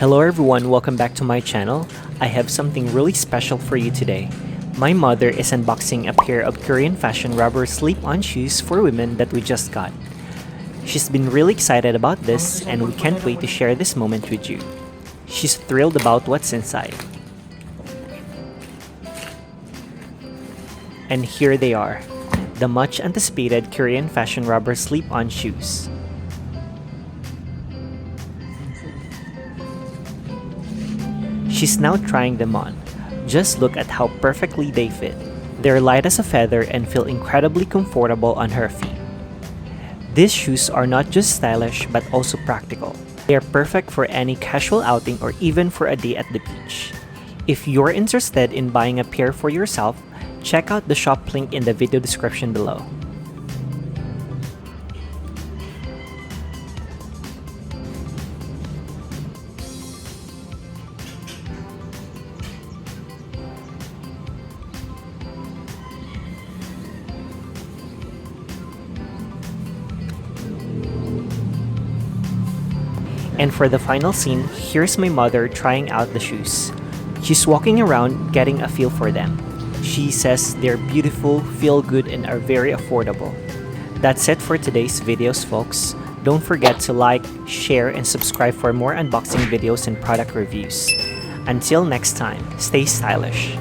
Hello everyone, welcome back to my channel. I have something really special for you today. My mother is unboxing a pair of Korean fashion rubber slip-on shoes for women that we just got. She's been really excited about this and we can't wait to share this moment with you. She's thrilled about what's inside. And here they are, the much anticipated Korean fashion rubber slip-on shoes. She's now trying them on. Just look at how perfectly they fit. They're light as a feather and feel incredibly comfortable on her feet. These shoes are not just stylish but also practical. They are perfect for any casual outing or even for a day at the beach. If you're interested in buying a pair for yourself, check out the shop link in the video description below. And for the final scene, here's my mother trying out the shoes. She's walking around getting a feel for them. She says they're beautiful, feel good, and are very affordable. That's it for today's videos, folks. Don't forget to like, share, and subscribe for more unboxing videos and product reviews. Until next time, stay stylish.